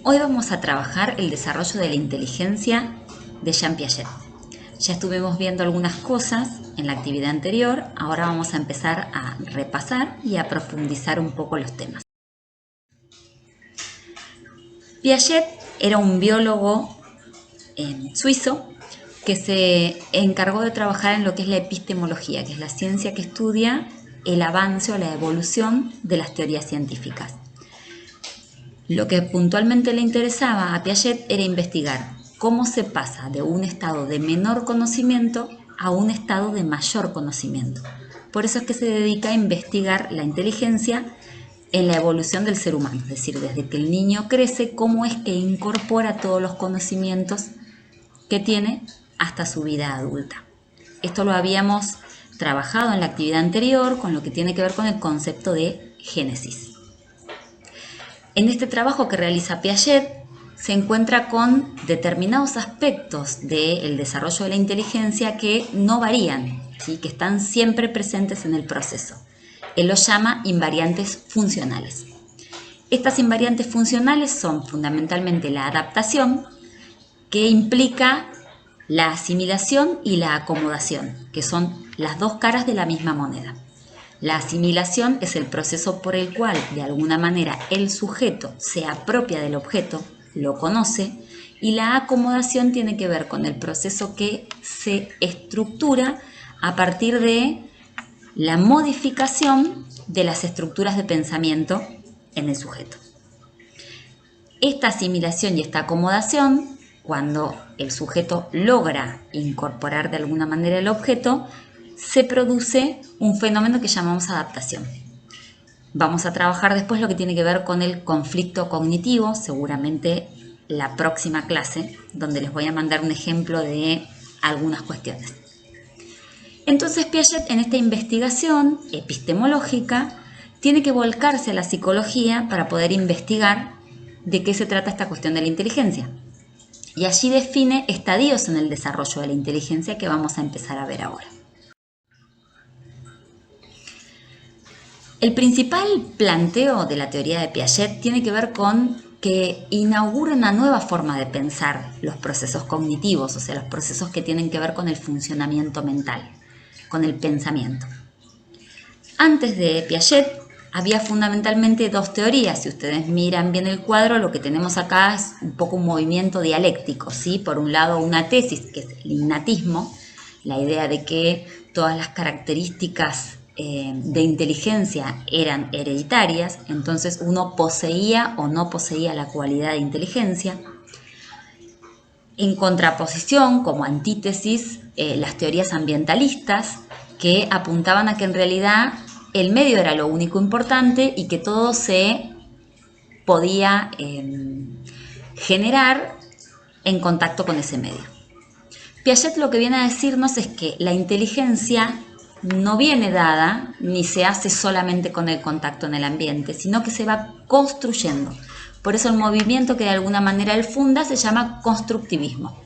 Hoy vamos a trabajar el desarrollo de la inteligencia de Jean Piaget. Ya estuvimos viendo algunas cosas en la actividad anterior, ahora vamos a empezar a repasar y a profundizar un poco los temas. Piaget era un biólogo suizo que se encargó de trabajar en lo que es la epistemología, que es la ciencia que estudia el avance o la evolución de las teorías científicas. Lo que puntualmente le interesaba a Piaget era investigar cómo se pasa de un estado de menor conocimiento a un estado de mayor conocimiento. Por eso es que se dedica a investigar la inteligencia en la evolución del ser humano, es decir, desde que el niño crece, cómo es que incorpora todos los conocimientos que tiene hasta su vida adulta. Esto lo habíamos trabajado en la actividad anterior con lo que tiene que ver con el concepto de génesis. En este trabajo que realiza Piaget se encuentra con determinados aspectos del desarrollo de la inteligencia que no varían, ¿sí? Que están siempre presentes en el proceso. Él los llama invariantes funcionales. Estas invariantes funcionales son fundamentalmente la adaptación, que implica la asimilación y la acomodación, que son las dos caras de la misma moneda. La asimilación es el proceso por el cual, de alguna manera, el sujeto se apropia del objeto, lo conoce, y la acomodación tiene que ver con el proceso que se estructura a partir de la modificación de las estructuras de pensamiento en el sujeto. Esta asimilación y esta acomodación, cuando el sujeto logra incorporar de alguna manera el objeto, se produce un fenómeno que llamamos adaptación. Vamos a trabajar después lo que tiene que ver con el conflicto cognitivo, seguramente la próxima clase, donde les voy a mandar un ejemplo de algunas cuestiones. Entonces Piaget, en esta investigación epistemológica, tiene que volcarse a la psicología para poder investigar de qué se trata esta cuestión de la inteligencia. Y allí define estadios en el desarrollo de la inteligencia que vamos a empezar a ver ahora. El principal planteo de la teoría de Piaget tiene que ver con que inaugura una nueva forma de pensar los procesos cognitivos, o sea, los procesos que tienen que ver con el funcionamiento mental, con el pensamiento. Antes de Piaget había fundamentalmente dos teorías. Si ustedes miran bien el cuadro, lo que tenemos acá es un poco un movimiento dialéctico, ¿sí? Por un lado, una tesis que es el innatismo, la idea de que todas las características de inteligencia eran hereditarias, entonces uno poseía o no poseía la cualidad de inteligencia. En contraposición, como antítesis, las teorías ambientalistas que apuntaban a que en realidad el medio era lo único importante y que todo se podía generar en contacto con ese medio. Piaget lo que viene a decirnos es que la inteligencia no viene dada ni se hace solamente con el contacto en el ambiente, sino que se va construyendo. Por eso el movimiento que de alguna manera él funda se llama constructivismo.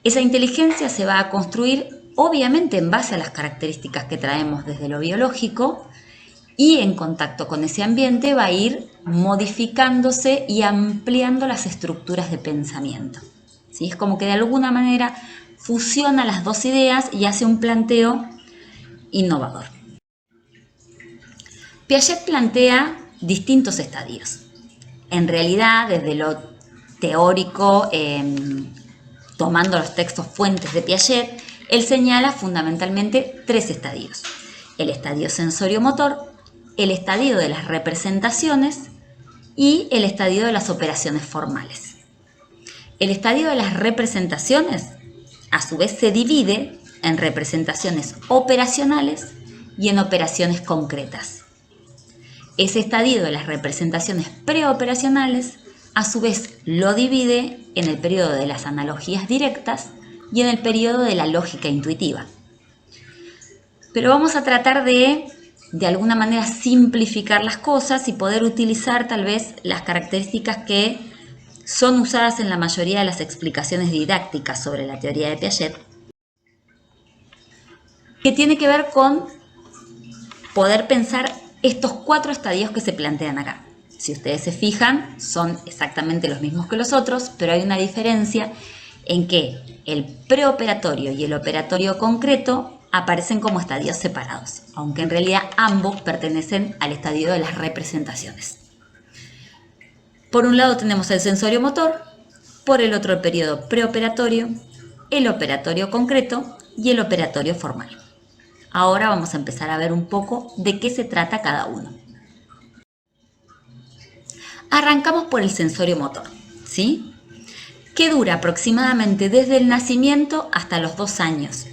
Esa inteligencia se va a construir obviamente en base a las características que traemos desde lo biológico y en contacto con ese ambiente va a ir modificándose y ampliando las estructuras de pensamiento. ¿Sí? Es como que de alguna manera fusiona las dos ideas y hace un planteo innovador. Piaget plantea distintos estadios. En realidad, desde lo teórico, tomando los textos fuentes de Piaget, él señala fundamentalmente tres estadios: el estadio sensorio-motor, el estadio de las representaciones y el estadio de las operaciones formales. El estadio de las representaciones, a su vez, se divide en representaciones operacionales y en operaciones concretas. Ese estadio de las representaciones preoperacionales, a su vez, lo divide en el periodo de las analogías directas y en el periodo de la lógica intuitiva. Pero vamos a tratar de alguna manera simplificar las cosas y poder utilizar tal vez las características que son usadas en la mayoría de las explicaciones didácticas sobre la teoría de Piaget, que tiene que ver con poder pensar estos cuatro estadios que se plantean acá. Si ustedes se fijan, son exactamente los mismos que los otros, pero hay una diferencia en que el preoperatorio y el operatorio concreto aparecen como estadios separados, aunque en realidad ambos pertenecen al estadio de las representaciones. Por un lado tenemos el sensorio motor, por el otro el periodo preoperatorio, el operatorio concreto y el operatorio formal. Ahora vamos a empezar a ver un poco de qué se trata cada uno. Arrancamos por el sensorio motor, ¿sí? Que dura aproximadamente desde el nacimiento hasta los 2 años.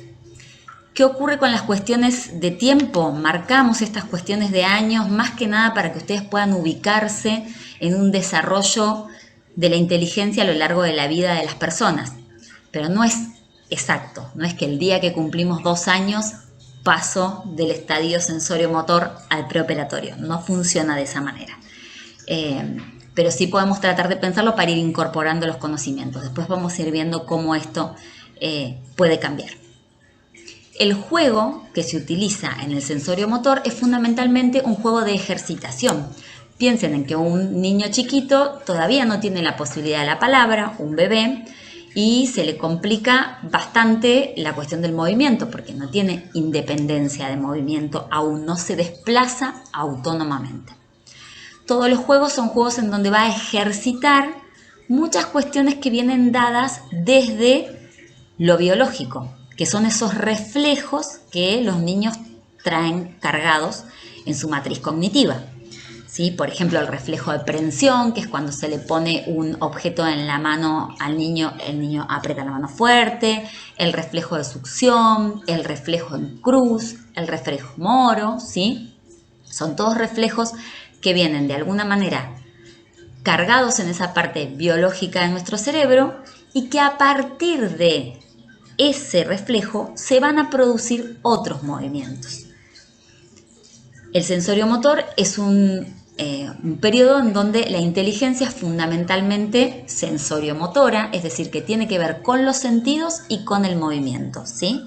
¿Qué ocurre con las cuestiones de tiempo? Marcamos estas cuestiones de años más que nada para que ustedes puedan ubicarse en un desarrollo de la inteligencia a lo largo de la vida de las personas. Pero no es exacto, no es que el día que cumplimos 2 años paso del estadio sensorio-motor al preoperatorio. No funciona de esa manera. Pero sí podemos tratar de pensarlo para ir incorporando los conocimientos. Después vamos a ir viendo cómo esto puede cambiar. El juego que se utiliza en el sensorio motor es fundamentalmente un juego de ejercitación. Piensen en que un niño chiquito todavía no tiene la posibilidad de la palabra, un bebé, y se le complica bastante la cuestión del movimiento porque no tiene independencia de movimiento, aún no se desplaza autónomamente. Todos los juegos son juegos en donde va a ejercitar muchas cuestiones que vienen dadas desde lo biológico, que son esos reflejos que los niños traen cargados en su matriz cognitiva. ¿Sí? Por ejemplo, el reflejo de prensión, que es cuando se le pone un objeto en la mano al niño, el niño aprieta la mano fuerte, el reflejo de succión, el reflejo en cruz, el reflejo moro, ¿sí? Son todos reflejos que vienen de alguna manera cargados en esa parte biológica de nuestro cerebro y que a partir de ese reflejo se van a producir otros movimientos. El sensorio motor es un periodo en donde la inteligencia es fundamentalmente sensorio-motora, es decir, que tiene que ver con los sentidos y con el movimiento, ¿sí?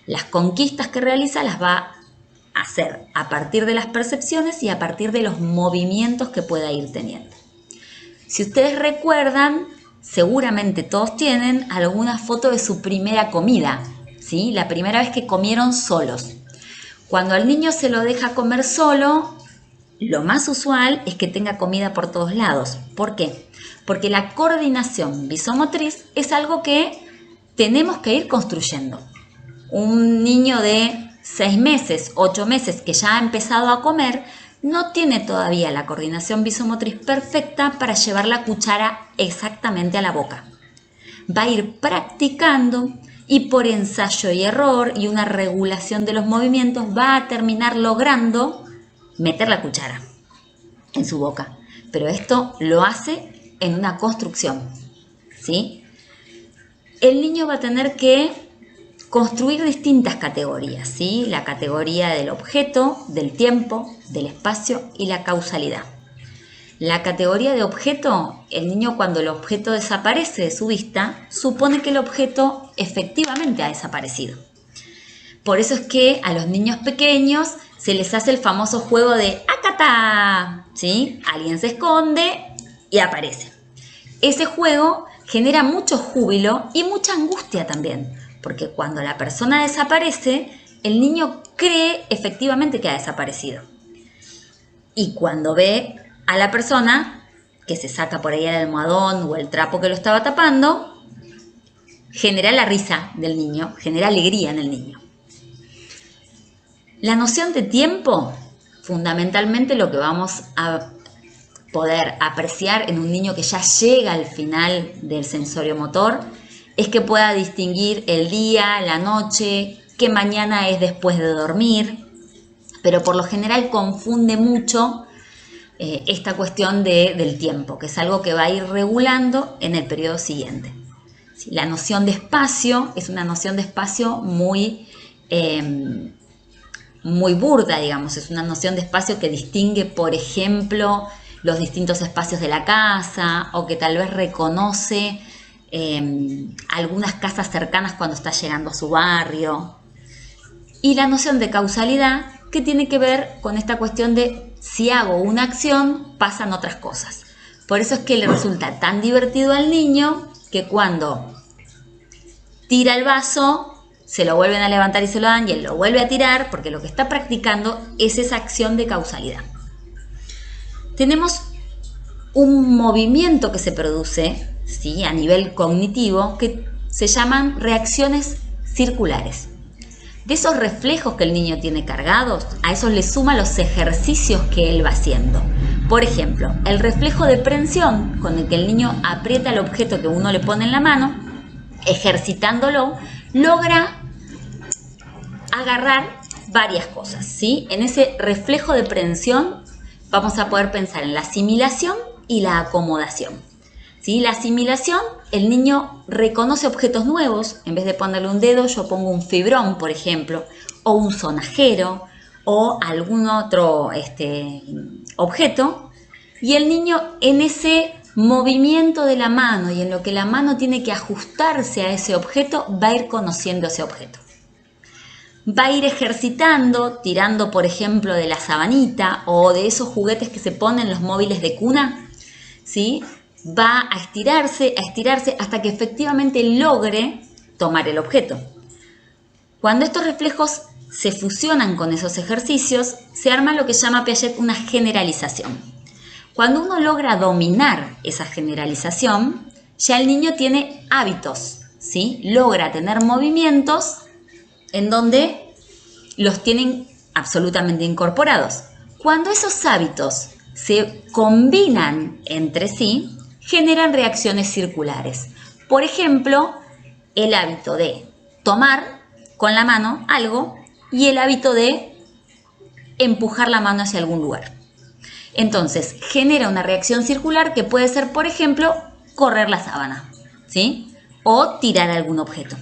Las conquistas que realiza las va a hacer a partir de las percepciones y a partir de los movimientos que pueda ir teniendo. Si ustedes recuerdan, seguramente todos tienen alguna foto de su primera comida, ¿sí? La primera vez que comieron solos. Cuando al niño se lo deja comer solo, lo más usual es que tenga comida por todos lados. ¿Por qué? Porque la coordinación visomotriz es algo que tenemos que ir construyendo. Un niño de 6 meses, 8 meses que ya ha empezado a comer, no tiene todavía la coordinación visomotriz perfecta para llevar la cuchara exactamente a la boca. Va a ir practicando y por ensayo y error y una regulación de los movimientos va a terminar logrando meter la cuchara en su boca. Pero esto lo hace en una construcción, ¿sí? El niño va a tener que construir distintas categorías, ¿sí? La categoría del objeto, del tiempo, del espacio y la causalidad. La categoría de objeto, el niño cuando el objeto desaparece de su vista, supone que el objeto efectivamente ha desaparecido. Por eso es que a los niños pequeños se les hace el famoso juego de ¡acatá! ¿Sí? Alguien se esconde y aparece. Ese juego genera mucho júbilo y mucha angustia también, porque cuando la persona desaparece, el niño cree efectivamente que ha desaparecido. Y cuando ve a la persona que se saca por ahí el almohadón o el trapo que lo estaba tapando, genera la risa del niño, genera alegría en el niño. La noción de tiempo, fundamentalmente lo que vamos a poder apreciar en un niño que ya llega al final del sensorio motor, es que pueda distinguir el día, la noche, qué mañana es después de dormir, pero por lo general confunde mucho esta cuestión del tiempo, que es algo que va a ir regulando en el periodo siguiente. ¿Sí? La noción de espacio es una noción de espacio muy burda, digamos, es una noción de espacio que distingue, por ejemplo, los distintos espacios de la casa o que tal vez reconoce algunas casas cercanas cuando está llegando a su barrio. Y la noción de causalidad, que tiene que ver con esta cuestión de si hago una acción, pasan otras cosas. Por eso es que le resulta tan divertido al niño que cuando tira el vaso, se lo vuelven a levantar y se lo dan y él lo vuelve a tirar, porque lo que está practicando es esa acción de causalidad. Tenemos un movimiento que se produce, ¿sí?, a nivel cognitivo, que se llaman reacciones circulares. De esos reflejos que el niño tiene cargados, a esos le suma los ejercicios que él va haciendo. Por ejemplo, el reflejo de prensión, con el que el niño aprieta el objeto que uno le pone en la mano, ejercitándolo, logra agarrar varias cosas, ¿sí? En ese reflejo de prensión vamos a poder pensar en la asimilación y la acomodación, ¿sí? La asimilación, el niño reconoce objetos nuevos, en vez de ponerle un dedo, yo pongo un fibrón, por ejemplo, o un sonajero, o algún otro objeto, y el niño en ese movimiento de la mano y en lo que la mano tiene que ajustarse a ese objeto, va a ir conociendo ese objeto. Va a ir ejercitando, tirando por ejemplo de la sabanita o de esos juguetes que se ponen los móviles de cuna, ¿sí? Va a estirarse hasta que efectivamente logre tomar el objeto. Cuando estos reflejos se fusionan con esos ejercicios, se arma lo que llama Piaget una generalización. Cuando uno logra dominar esa generalización, ya el niño tiene hábitos, ¿sí? Logra tener movimientos en donde los tienen absolutamente incorporados. Cuando esos hábitos se combinan entre sí, generan reacciones circulares. Por ejemplo, el hábito de tomar con la mano algo y el hábito de empujar la mano hacia algún lugar. Entonces, genera una reacción circular que puede ser, por ejemplo, correr la sábana, ¿sí? O tirar algún objeto.